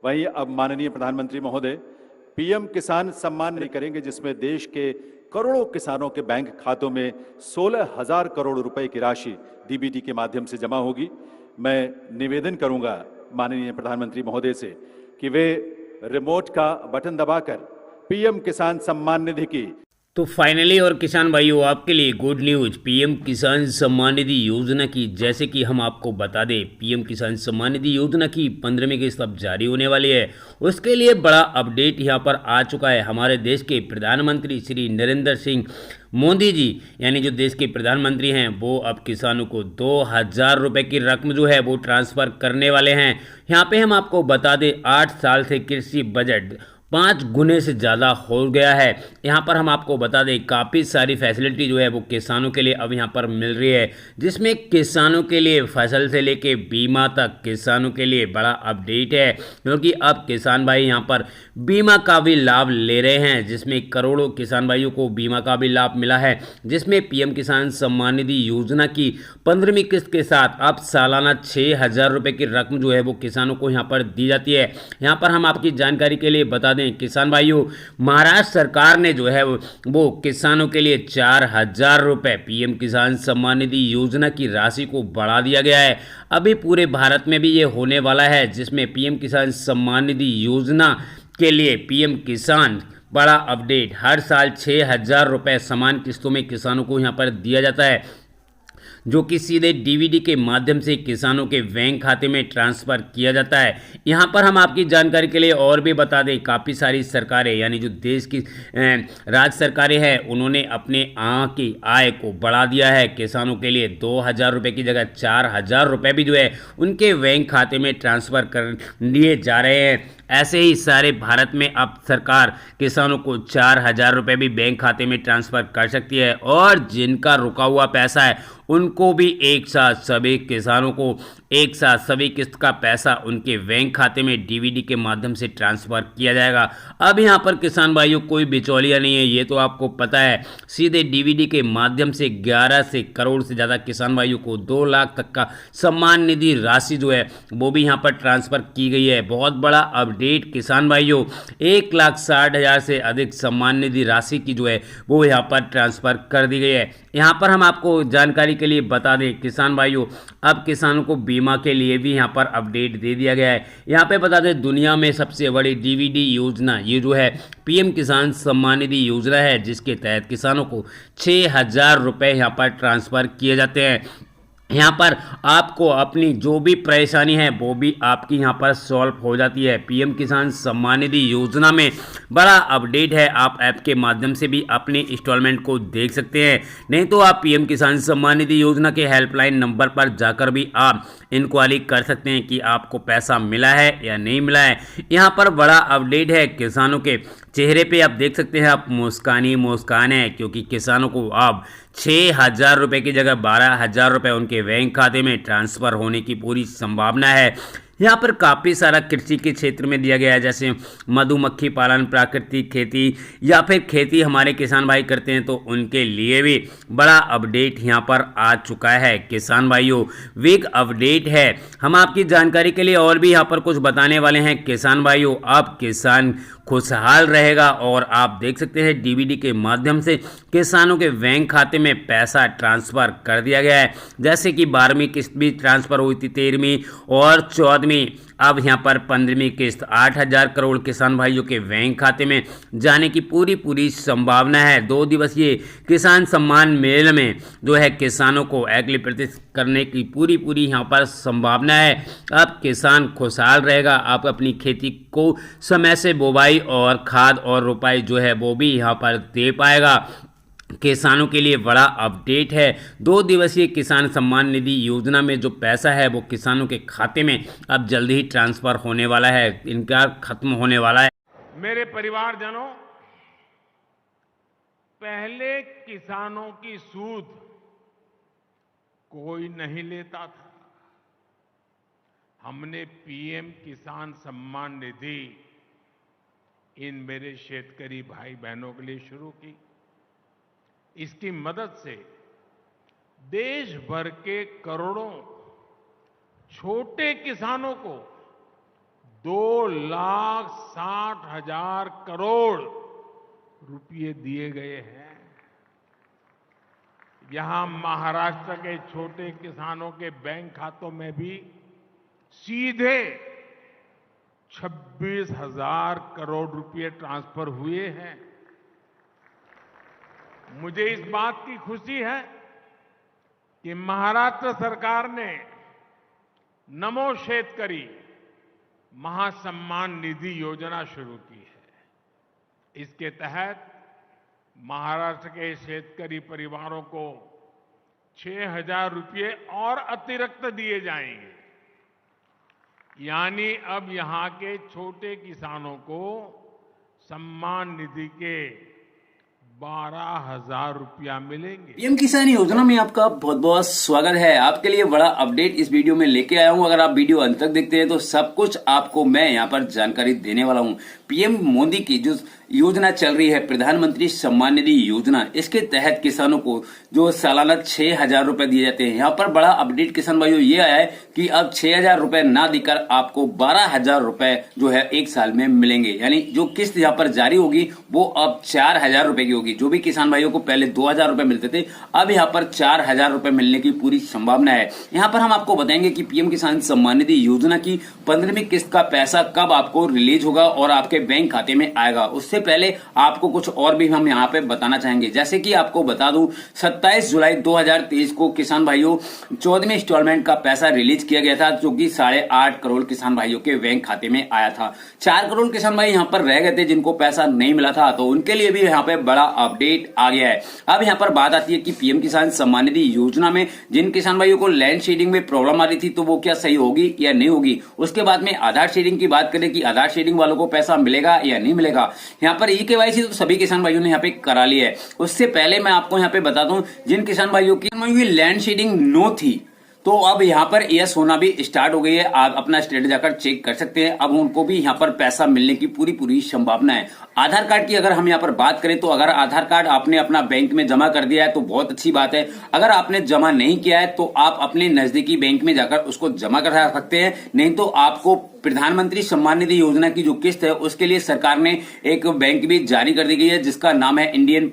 वहीं अब माननीय प्रधानमंत्री महोदय पीएम किसान सम्मान निधि करेंगे, जिसमें देश के करोड़ों किसानों के बैंक खातों में 16,000 करोड़ रुपए की राशि डीबीटी के माध्यम से जमा होगी। मैं निवेदन करूंगा माननीय प्रधानमंत्री महोदय से कि वे रिमोट का बटन दबाकर पीएम किसान सम्मान निधि की तो फाइनली और किसान भाइयों आपके लिए गुड न्यूज पीएम किसान सम्मान निधि योजना की, जैसे कि हम आपको बता दें पीएम किसान सम्मान निधि योजना की 15वीं किस्त अब जारी होने वाली है। उसके लिए बड़ा अपडेट यहां पर आ चुका है। हमारे देश के प्रधानमंत्री श्री नरेंद्र सिंह मोदी जी, यानी जो देश के प्रधानमंत्री हैं, वो अब किसानों को 2,000 रुपये की रकम जो है वो ट्रांसफ़र करने वाले हैं। यहाँ पे हम आपको बता दें 8 साल से कृषि बजट 5 गुने से ज़्यादा हो गया है। यहाँ पर हम आपको बता दें काफ़ी सारी फैसिलिटी जो है वो किसानों के लिए अब यहाँ पर मिल रही है, जिसमें किसानों के लिए फसल से लेके बीमा तक किसानों के लिए बड़ा अपडेट है, क्योंकि अब किसान भाई यहाँ पर बीमा का भी लाभ ले रहे हैं, जिसमें करोड़ों किसान भाइयों को बीमा का भी लाभ मिला है। जिसमें पीएम किसान सम्मान निधि योजना की 15वीं किस्त के साथ अब सालाना 6,000 रुपये की रकम जो है वो किसानों को यहाँ पर दी जाती है। यहाँ पर हम आपकी जानकारी के लिए बता दें किसान भाइयों, महाराष्ट्र सरकार ने जो है वो किसानों के लिए 4,000 रुपये पीएम किसान सम्मान निधि योजना की राशि को बढ़ा दिया गया है। अभी पूरे भारत में भी ये होने वाला है, जिसमें पीएम किसान सम्मान निधि योजना के लिए पीएम किसान बड़ा अपडेट, हर साल 6,000 रुपये समान किस्तों में किसानों को यहाँ पर दिया जाता है, जो कि सीधे डीबीटी के माध्यम से किसानों के बैंक खाते में ट्रांसफ़र किया जाता है। यहाँ पर हम आपकी जानकारी के लिए और भी बता दें काफ़ी सारी सरकारें, यानी जो देश की राज्य सरकारें हैं, उन्होंने अपने की आय को बढ़ा दिया है। किसानों के लिए 2,000 रुपये की जगह 4,000 रुपये भी जो है उनके बैंक खाते में ट्रांसफ़र कर लिए जा रहे हैं। ऐसे ही सारे भारत में अब सरकार किसानों को 4,000 रुपये भी बैंक खाते में ट्रांसफ़र कर सकती है, और जिनका रुका हुआ पैसा है उनको भी एक साथ सभी किसानों को एक साथ सभी किस्त का पैसा उनके बैंक खाते में डीबीटी के माध्यम से ट्रांसफ़र किया जाएगा। अब यहाँ पर किसान भाइयों कोई बिचौलिया नहीं है, ये तो आपको पता है। सीधे डीबीटी के माध्यम से 11 से करोड़ से ज़्यादा किसान भाइयों को 2 लाख तक का सम्मान निधि राशि जो है वो भी यहाँ पर ट्रांसफ़र की गई है। बहुत बड़ा अपडेट किसान भाइयों, 1,60,000 से अधिक सम्मान निधि राशि की जो है वो यहाँ पर ट्रांसफ़र कर दी गई है। यहाँ पर हम आपको जानकारी के लिए बता दें किसान भाइयों, अब किसानों को बीमा के लिए भी यहाँ पर अपडेट दे दिया गया है। यहाँ पे बता दें दुनिया में सबसे बड़ी डीबीटी योजना ये जो है पीएम किसान सम्मान निधि योजना है, जिसके तहत किसानों को 6,000 रुपये यहाँ पर ट्रांसफ़र किए जाते हैं। यहाँ पर आपको अपनी जो भी परेशानी है वो भी आपकी यहाँ पर सॉल्व हो जाती है। पीएम किसान सम्मान निधि योजना में बड़ा अपडेट है, आप ऐप के माध्यम से भी अपने इंस्टॉलमेंट को देख सकते हैं। नहीं तो आप पीएम किसान सम्मान निधि योजना के हेल्पलाइन नंबर पर जाकर भी आप इंक्वायरी कर सकते हैं कि आपको पैसा मिला है या नहीं मिला है। यहाँ पर बड़ा अपडेट है, किसानों के चेहरे पे आप देख सकते हैं आप मुस्कान ही मुस्कान है, क्योंकि किसानों को अब 6,000 रुपये की जगह 12,000 रुपये उनके बैंक खाते में ट्रांसफ़र होने की पूरी संभावना है। यहाँ पर काफ़ी सारा कृषि के क्षेत्र में दिया गया है, जैसे मधुमक्खी पालन, प्राकृतिक खेती या फिर खेती हमारे किसान भाई करते हैं तो उनके लिए भी बड़ा अपडेट यहाँ पर आ चुका है। किसान भाइयों बिग अपडेट है, हम आपकी जानकारी के लिए और भी यहाँ पर कुछ बताने वाले हैं। किसान भाइयों अब किसान खुशहाल रहेगा, और आप देख सकते हैं डीबीटी के माध्यम से किसानों के बैंक खाते में पैसा ट्रांसफ़र कर दिया गया है। जैसे कि 12वीं किस्त भी ट्रांसफ़र हुई थी, 13वीं और 14वीं, अब यहाँ पर 15वीं किस्त 8,000 करोड़ किसान भाइयों के बैंक खाते में जाने की पूरी संभावना है। 2 दिवसीय किसान सम्मान मेल में जो है किसानों को एग्रीकल्चर करने की पूरी यहाँ पर संभावना है। अब किसान खुशहाल रहेगा, आप अपनी खेती को समय से बुवाई और खाद और रोपाई जो है वो भी यहाँ पर दे पाएगा। किसानों के लिए बड़ा अपडेट है, 2 दिवसीय किसान सम्मान निधि योजना में जो पैसा है वो किसानों के खाते में अब जल्दी ही ट्रांसफ़र होने वाला है, इनका खत्म होने वाला है। मेरे परिवारजनों, पहले किसानों की सूद कोई नहीं लेता था। हमने पीएम किसान सम्मान निधि इन मेरे शेतकरी भाई बहनों के लिए शुरू की। इसकी मदद से देश भर के करोड़ों छोटे किसानों को 2,60,000 करोड़ रुपए दिए गए हैं। यहां महाराष्ट्र के छोटे किसानों के बैंक खातों में भी सीधे 26,000 करोड़ रुपए ट्रांसफर हुए हैं। मुझे इस बात की खुशी है कि महाराष्ट्र सरकार ने नमो शेतकरी महासम्मान निधि योजना शुरू की है। इसके तहत महाराष्ट्र के शेतकरी परिवारों को 6,000 रुपये और अतिरिक्त दिए जाएंगे। यानी अब यहां के छोटे किसानों को सम्मान निधि के 12,000 रुपया मिलेंगे। पीएम किसान योजना में आपका बहुत बहुत स्वागत है। आपके लिए बड़ा अपडेट इस वीडियो में लेके आया हूं। अगर आप वीडियो अंत तक देखते हैं तो सब कुछ आपको मैं यहां पर जानकारी देने वाला हूं। पीएम मोदी की जो योजना चल रही है, प्रधानमंत्री सम्मान निधि योजना, इसके तहत किसानों को जो सालाना 6,000 रुपए दिए जाते हैं। यहाँ पर बड़ा अपडेट किसान भाइयों ये आया है कि अब 6,000 रुपए ना देकर आपको 12,000 रुपए जो है एक साल में मिलेंगे। यानी जो किस्त यहाँ पर जारी होगी वो अब 4,000 रुपए की होगी। जो भी किसान भाइयों को पहले 2,000 रुपए मिलते थे, अब यहाँ पर 4,000 रुपए मिलने की पूरी संभावना है। यहाँ पर हम आपको बताएंगे कि पीएम किसान सम्मान निधि योजना की 15वीं किस्त का पैसा कब आपको रिलीज होगा और आपके बैंक खाते में आएगा। उससे पहले आपको कुछ और भी हम यहाँ पे बताना चाहेंगे। जैसे कि आपको बता दूं, 27 जुलाई 2023 को किसान भाइयों 14वें इंस्टॉलमेंट का पैसा रिलीज किया गया था, जो कि 8.5 करोड़ किसान भाइयों के बैंक खाते में आया था। 4 करोड़ किसान भाई यहाँ पर रह गए थे जिनको पैसा नहीं मिला था, तो उनके लिए भी यहाँ पे बड़ा अपडेट आ गया है। अब यहाँ पर बात आती है कि पीएम किसान सम्मान निधि योजना में जिन किसान भाइयों को लैंड शेडिंग में प्रॉब्लम आ रही थी, तो वो क्या सही होगी या नहीं होगी। उसके बाद में आधार शेडिंग की बात करें कि आधार शेडिंग वालों को पैसा मिलेगा या नहीं मिलेगा। यहाँ पर केवाईसी तो सभी किसान भाइयों ने यहाँ पे करा लिया है। उससे पहले मैं आपको यहाँ पे बता दूं, जिन किसान भाइयों की लैंड शेडिंग नो थी, तो अब यहाँ पर यस होना भी स्टार्ट हो गई है। आप अपना स्टेटस जाकर चेक कर सकते हैं। अब उनको भी यहाँ पर पैसा मिलने की पूरी संभावना है। आधार कार्ड की अगर हम यहाँ पर बात करें, तो अगर आधार कार्ड आपने अपना बैंक में जमा कर दिया है तो बहुत अच्छी बात है। अगर आपने जमा नहीं किया है तो आप अपने नजदीकी बैंक में जाकर उसको जमा करा सकते हैं। नहीं तो आपको प्रधानमंत्री सम्मान निधि योजना की जो किस्त है उसके लिए सरकार ने एक बैंक भी जारी कर दी गई है, जिसका नाम है इंडियन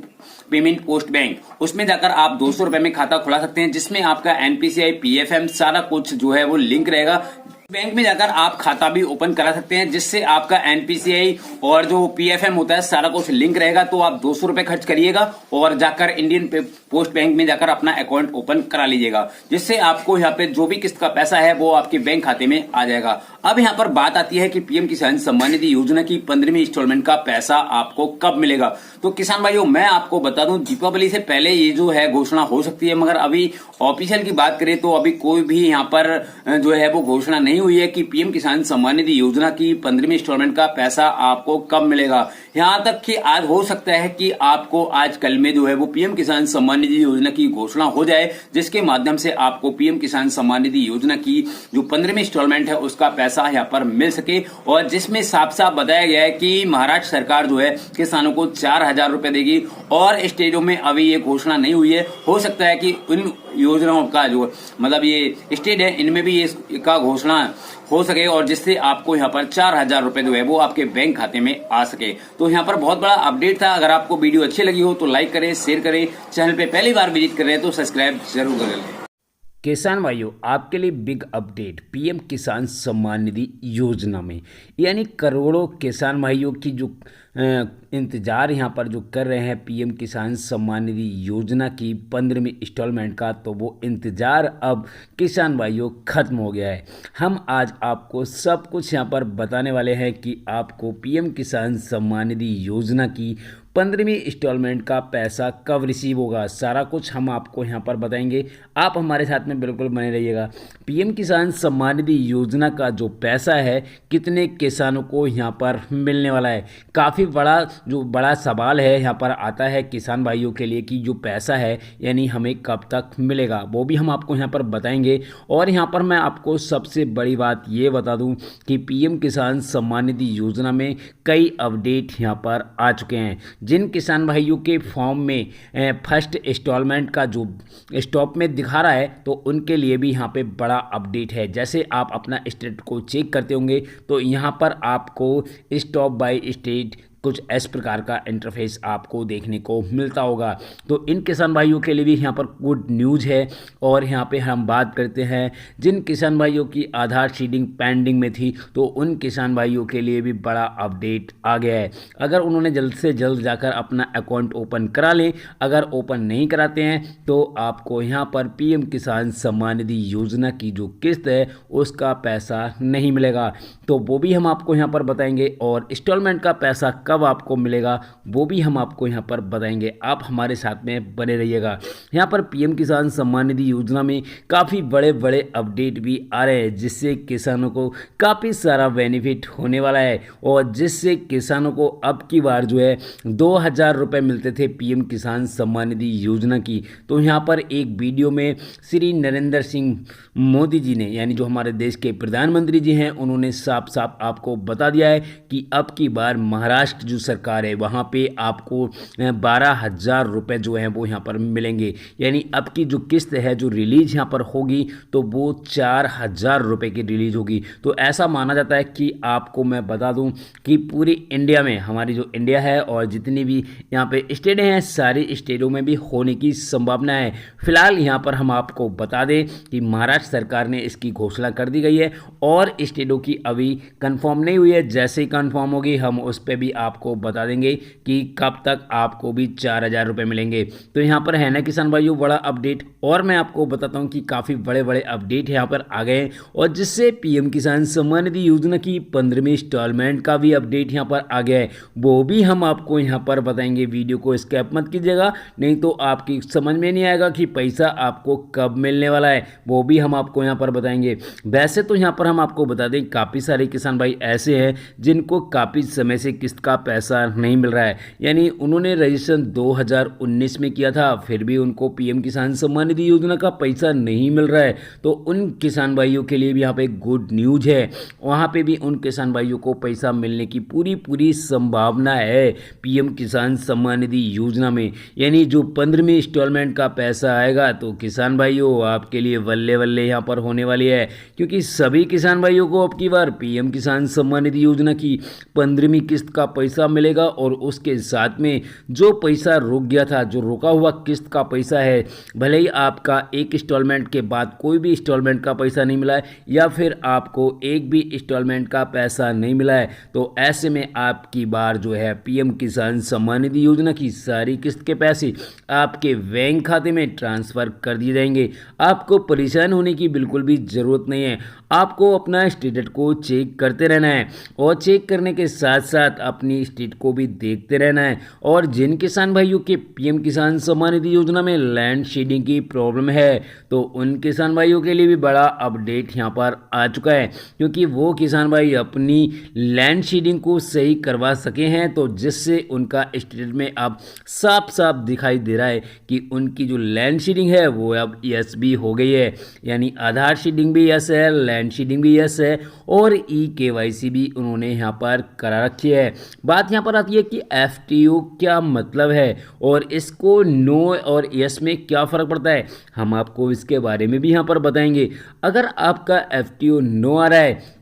पेमेंट पोस्ट बैंक। उसमें जाकर आप 200 रुपए में खाता खुला सकते हैं, जिसमें आपका एनपीसीआई, पीएफएम सारा कुछ जो है वो लिंक रहेगा। बैंक में जाकर आप खाता भी ओपन करा सकते हैं, जिससे आपका एनपीसीआई और जो पीएफएम होता है सारा कुछ लिंक रहेगा। तो आप 200 रुपए खर्च करिएगा और जाकर इंडियन पोस्ट बैंक में जाकर अपना अकाउंट ओपन करा लीजिएगा, जिससे आपको यहाँ पे जो भी किस्त का पैसा है वो आपके बैंक खाते में आ जाएगा। अब यहाँ पर बात आती है कि पीएम किसान सम्मान निधि योजना की 15वीं इंस्टॉलमेंट का पैसा आपको कब मिलेगा। तो किसान भाइयों मैं आपको बता दूं, दीपावली से पहले ये जो है घोषणा हो सकती है, मगर अभी ऑफिशियल की बात करें तो अभी कोई भी यहाँ पर जो है वो घोषणा नहीं हुई है कि पीएम किसान सम्मान निधि योजना की 15वीं इंस्टॉलमेंट का पैसा आपको कब मिलेगा। यहाँ तक कि आज हो सकता है कि आपको आज कल में जो है वो पीएम किसान सम्मान निधि योजना की घोषणा हो जाए, जिसके माध्यम से आपको पीएम किसान सम्मान निधि योजना की जो 15वीं इंस्टॉलमेंट है उसका पैसा यहाँ पर मिल सके। और जिसमें साफ साफ बताया गया है कि महाराष्ट्र सरकार जो है किसानों को 4,000 रुपए देगी। और स्टेटों में अभी ये घोषणा नहीं हुई है, हो सकता है कि उन योजनाओं का जो मतलब ये स्टेट है इनमें भी ये का घोषणा हो सके, और जिससे आपको यहाँ पर 4,000 रुपए जो है वो आपके बैंक खाते में आ सके। तो यहाँ पर बहुत बड़ा अपडेट था। अगर आपको वीडियो अच्छी लगी हो तो लाइक करें, शेयर करें। चैनल पे पहली बार विजिट कर रहे हैं तो सब्सक्राइब जरूर कर लें। किसान भाइयों आपके लिए बिग अपडेट पीएम किसान सम्मान निधि योजना में, यानी करोड़ों किसान भाइयों की जो इंतज़ार यहाँ पर जो कर रहे हैं पीएम किसान सम्मान निधि योजना की 15वीं इंस्टॉलमेंट का, तो वो इंतज़ार अब किसान भाइयों ख़त्म हो गया है। हम आज आपको सब कुछ यहाँ पर बताने वाले हैं कि आपको पीएम किसान सम्मान निधि योजना की 15वीं इंस्टॉलमेंट का पैसा कब रिसीव होगा। सारा कुछ हम आपको यहाँ पर बताएंगे। आप हमारे साथ में बिल्कुल बने रहिएगा। पीएम किसान सम्मान निधि योजना का जो पैसा है कितने किसानों को यहाँ पर मिलने वाला है, काफ़ी बड़ा सवाल है यहाँ पर आता है किसान भाइयों के लिए कि जो पैसा है यानी हमें कब तक मिलेगा, वो भी हम आपको यहाँ पर बताएंगे। और यहाँ पर मैं आपको सबसे बड़ी बात ये बता दूँ कि पीएम किसान सम्मान निधि योजना में कई अपडेट यहाँ पर आ चुके हैं, जिन किसान भाइयों के फॉर्म में फर्स्ट इंस्टॉलमेंट का जो स्टॉप में दिखा रहा है तो उनके लिए भी यहाँ पे बड़ा अपडेट है। जैसे आप अपना स्टेट को चेक करते होंगे तो यहाँ पर आपको स्टॉप बाय स्टेट कुछ इस प्रकार का इंटरफेस आपको देखने को मिलता होगा। तो इन किसान भाइयों के लिए भी यहाँ पर गुड न्यूज़ है। और यहाँ पे हम बात करते हैं जिन किसान भाइयों की आधार सीडिंग पेंडिंग में थी तो उन किसान भाइयों के लिए भी बड़ा अपडेट आ गया है। अगर उन्होंने जल्द से जल्द जाकर अपना अकाउंट ओपन करा लें, अगर ओपन नहीं कराते हैं तो आपको यहाँ पर पीएम किसान सम्मान निधि योजना की जो किस्त है उसका पैसा नहीं मिलेगा। तो वो भी हम आपको यहाँ पर बताएंगे और इंस्टॉलमेंट का पैसा कब आपको मिलेगा वो भी हम आपको यहाँ पर बताएंगे। आप हमारे साथ में बने रहिएगा। यहाँ पर पीएम किसान सम्मान निधि योजना में काफ़ी बड़े बड़े अपडेट भी आ रहे हैं जिससे किसानों को काफ़ी सारा बेनिफिट होने वाला है और जिससे किसानों को अब की बार जो है 2000 रुपये मिलते थे पीएम किसान सम्मान निधि योजना की। तो यहाँ पर एक वीडियो में श्री नरेंद्र सिंह मोदी जी ने यानी जो हमारे देश के प्रधानमंत्री जी हैं उन्होंने साफ साफ आपको बता दिया है कि अब की बार महाराष्ट्र जो सरकार है वहाँ पे आपको 12,000 रुपये जो हैं वो यहाँ पर मिलेंगे। यानी अब की जो किस्त है जो रिलीज यहाँ पर होगी तो वो 4,000 रुपये की रिलीज होगी। तो ऐसा माना जाता है कि आपको मैं बता दूं कि पूरी इंडिया में हमारी जो इंडिया है और जितनी भी यहाँ पे स्टेट हैं सारी स्टेटों में भी होने की संभावना है। फिलहाल यहाँ पर हम आपको बता दें कि महाराष्ट्र सरकार ने इसकी घोषणा कर दी गई है और स्टेटों की अभी कंफर्म नहीं हुई है। जैसे ही कंफर्म होगी हम उस पर भी आपको बता देंगे कि कब तक आपको भी 4,000 रुपये मिलेंगे। तो यहाँ पर है ना किसान भाइयों बड़ा अपडेट। और मैं आपको बताता हूँ कि काफ़ी बड़े बड़े अपडेट यहाँ पर आ गए हैं और जिससे पीएम किसान सम्मान निधि योजना की 15वीं इंस्टॉलमेंट का भी अपडेट यहाँ पर आ गया है। वो भी हम आपको यहाँ पर बताएंगे। वीडियो को स्किप मत कीजिएगा नहीं तो आपकी समझ में नहीं आएगा कि पैसा आपको कब मिलने वाला है। वो भी हम आपको यहाँ पर बताएंगे। वैसे तो यहाँ पर हम आपको बता दें काफ़ी सारे किसान भाई ऐसे हैं जिनको काफ़ी समय से किस्त का पैसा नहीं मिल रहा है। यानी उन्होंने रजिस्ट्रेशन 2019 में किया था फिर भी उनको पीएम किसान सम्मान निधि योजना का पैसा नहीं मिल रहा है। तो उन किसान भाइयों के लिए भी यहाँ पे गुड न्यूज़ है। वहाँ पे भी उन किसान भाइयों को पैसा मिलने की पूरी संभावना है पीएम किसान सम्मान निधि योजना में। यानी जो 15वीं इंस्टॉलमेंट का पैसा आएगा तो किसान भाइयों आपके लिए वल्ले वल्ले यहाँ पर होने वाली है क्योंकि सभी किसान भाइयों को अब की बार पीएम किसान सम्मान निधि योजना की 15वीं किस्त का पैसा मिलेगा और उसके साथ में जो पैसा रुक गया था जो रुका हुआ किस्त का पैसा है भले ही आपका एक इंस्टॉलमेंट के बाद कोई भी इंस्टॉलमेंट का पैसा नहीं मिला है या फिर आपको एक भी इंस्टॉलमेंट का पैसा नहीं मिला है तो ऐसे में आपकी बार जो है पीएम किसान सम्मान निधि योजना की सारी किस्त के पैसे आपके बैंक खाते में ट्रांसफ़र कर दिए जाएंगे। आपको परेशान होने की बिल्कुल भी ज़रूरत नहीं है। आपको अपना स्टेटस को चेक करते रहना है और चेक करने के साथ साथ अपनी स्टेट को भी देखते रहना है। और जिन किसान भाइयों के पीएम किसान सम्मान निधि योजना में लैंड शेडिंग की प्रॉब्लम है तो उन किसान भाइयों के लिए भी बड़ा अपडेट यहाँ पर आ चुका है क्योंकि वो किसान भाई अपनी लैंड शेडिंग को सही करवा सके हैं तो जिससे उनका स्टेट में अब साफ साफ दिखाई दे रहा है कि उनकी जो लैंड शेडिंग है वो अब यस भी हो गई है। यानी आधार शेडिंग भी यस है, लैंड शेडिंग भी यस है और KYC भी उन्होंने यहाँ पर करा रखी है। बात यहाँ पर आती है कि FTO क्या मतलब है और इसको नो और यस में क्या फ़र्क पड़ता है हम आपको इसके बारे में भी यहाँ पर बताएंगे। अगर आपका FTO नो आ रहा है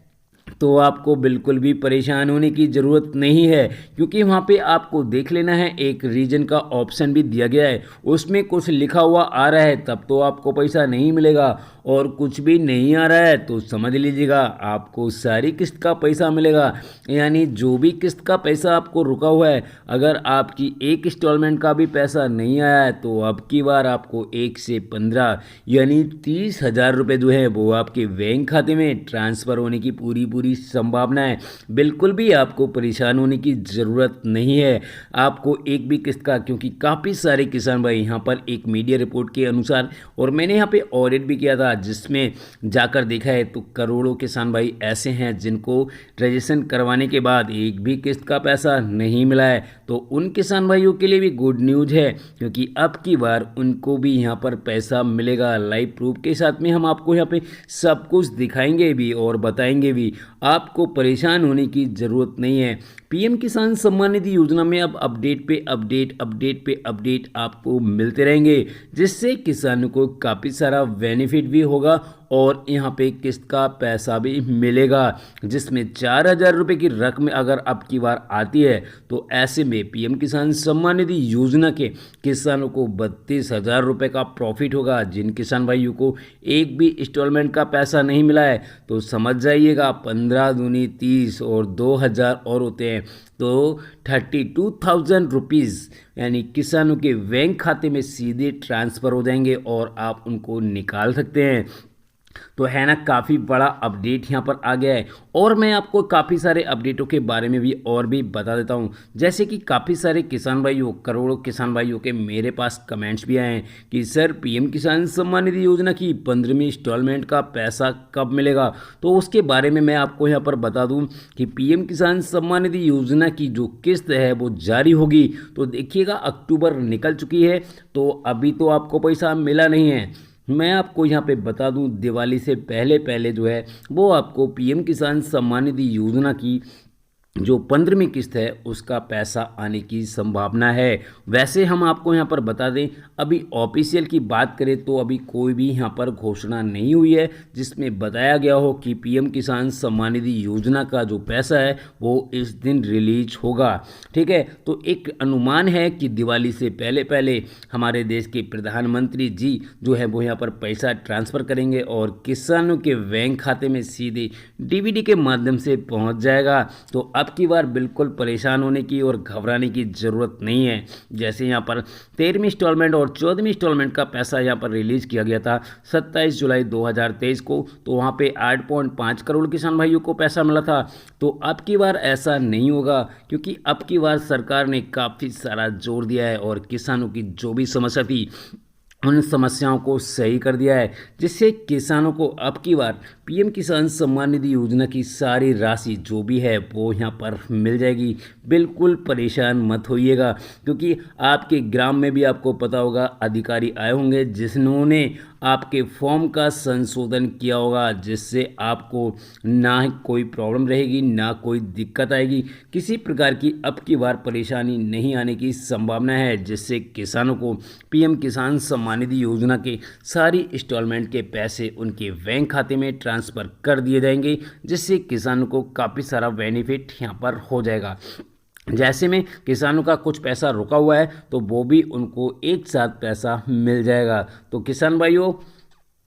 तो आपको बिल्कुल भी परेशान होने की ज़रूरत नहीं है क्योंकि वहाँ पे आपको देख लेना है एक रीजन का ऑप्शन भी दिया गया है उसमें कुछ लिखा हुआ आ रहा है तब तो आपको पैसा नहीं मिलेगा और कुछ भी नहीं आ रहा है तो समझ लीजिएगा आपको सारी किस्त का पैसा मिलेगा। यानी जो भी किस्त का पैसा आपको रुका हुआ है अगर आपकी एक इंस्टॉलमेंट का भी पैसा नहीं आया है तो अब की बार आपको 1 से 15 यानी 30,000 रुपये जो है वो आपके बैंक खाते में ट्रांसफ़र होने की पूरी संभावना है। बिल्कुल भी आपको परेशान होने की ज़रूरत नहीं है आपको एक भी किस्त का क्योंकि काफ़ी सारे किसान भाई यहाँ पर एक मीडिया रिपोर्ट के अनुसार और मैंने यहाँ पे ऑडिट भी किया था जिसमें जाकर देखा है तो करोड़ों किसान भाई ऐसे हैं जिनको रजिस्ट्रेशन करवाने के बाद एक भी किस्त का पैसा नहीं मिला है। तो उन किसान भाइयों के लिए भी गुड न्यूज़ है क्योंकि अब की बार उनको भी यहाँ पर पैसा मिलेगा। लाइव प्रूफ के साथ में हम आपको यहाँ पे सब कुछ दिखाएंगे भी और बताएंगे भी। आपको परेशान होने की ज़रूरत नहीं है। पीएम किसान सम्मान निधि योजना में अब अपडेट पे अपडेट आपको मिलते रहेंगे, जिससे किसानों को काफ़ी सारा बेनिफिट भी होगा और यहाँ पे किस्त का पैसा भी मिलेगा, जिसमें 4,000 रुपये की रकम अगर अब की बार आती है तो ऐसे में पीएम किसान सम्मान निधि योजना के किसानों को 32,000 रुपये का प्रॉफिट होगा। जिन किसान भाइयों को एक भी इंस्टॉलमेंट का पैसा नहीं मिला है तो समझ जाइएगा 15 दूनी 30 और 2,000 और होते हैं तो 32,000 रुपीज़ यानी किसानों के बैंक खाते में सीधे ट्रांसफ़र हो जाएंगे और आप उनको निकाल सकते हैं। तो है ना, काफ़ी बड़ा अपडेट यहाँ पर आ गया है। और मैं आपको काफ़ी सारे अपडेटों के बारे में भी और भी बता देता हूँ, जैसे कि काफ़ी सारे किसान भाइयों, करोड़ों किसान भाइयों के मेरे पास कमेंट्स भी आए हैं कि सर पीएम किसान सम्मान निधि योजना की 15वीं इंस्टॉलमेंट का पैसा कब मिलेगा। तो उसके बारे में मैं आपको यहाँ पर बता दूँ कि पीएम किसान सम्मान निधि योजना की जो किस्त है वो जारी होगी। तो देखिएगा अक्टूबर निकल चुकी है तो अभी तो आपको पैसा मिला नहीं है। मैं आपको यहाँ पे बता दूं दिवाली से पहले पहले जो है वो आपको पीएम किसान सम्मान निधि योजना की जो 15वीं किस्त है उसका पैसा आने की संभावना है। वैसे हम आपको यहाँ पर बता दें, अभी ऑफिशियल की बात करें तो अभी कोई भी यहाँ पर घोषणा नहीं हुई है जिसमें बताया गया हो कि पीएम किसान सम्मान निधि योजना का जो पैसा है वो इस दिन रिलीज होगा। ठीक है, तो एक अनुमान है कि दिवाली से पहले पहले हमारे देश के प्रधानमंत्री जी जो है वो यहाँ पर पैसा ट्रांसफ़र करेंगे और किसानों के बैंक खाते में सीधे डीबीटी के माध्यम से पहुँच जाएगा। तो अब की बार बिल्कुल परेशान होने की और घबराने की ज़रूरत नहीं है। जैसे यहाँ पर 13वीं इंस्टॉलमेंट और 14वीं इंस्टॉलमेंट का पैसा यहाँ पर रिलीज़ किया गया था 27 जुलाई 2023 को, तो वहाँ पे 8.5 करोड़ किसान भाइयों को पैसा मिला था। तो अब की बार ऐसा नहीं होगा क्योंकि अब की बार सरकार ने काफ़ी सारा जोर दिया है और किसानों की जो भी समस्या थी उन समस्याओं को सही कर दिया है, जिससे किसानों को अब की बार पीएम किसान सम्मान निधि योजना की सारी राशि जो भी है वो यहाँ पर मिल जाएगी। बिल्कुल परेशान मत होइएगा क्योंकि आपके ग्राम में भी आपको पता होगा अधिकारी आए होंगे जिन्होंने आपके फॉर्म का संशोधन किया होगा, जिससे आपको ना कोई प्रॉब्लम रहेगी ना कोई दिक्कत आएगी। किसी प्रकार की अब की बार परेशानी नहीं आने की संभावना है, जिससे किसानों को पीएम किसान सम्मान निधि योजना के सारी इंस्टॉलमेंट के पैसे उनके बैंक खाते में ट्रांसफ़र कर दिए जाएंगे, जिससे किसानों को काफ़ी सारा बेनिफिट यहाँ पर हो जाएगा। जैसे में किसानों का कुछ पैसा रुका हुआ है तो वो भी उनको एक साथ पैसा मिल जाएगा। तो किसान भाइयों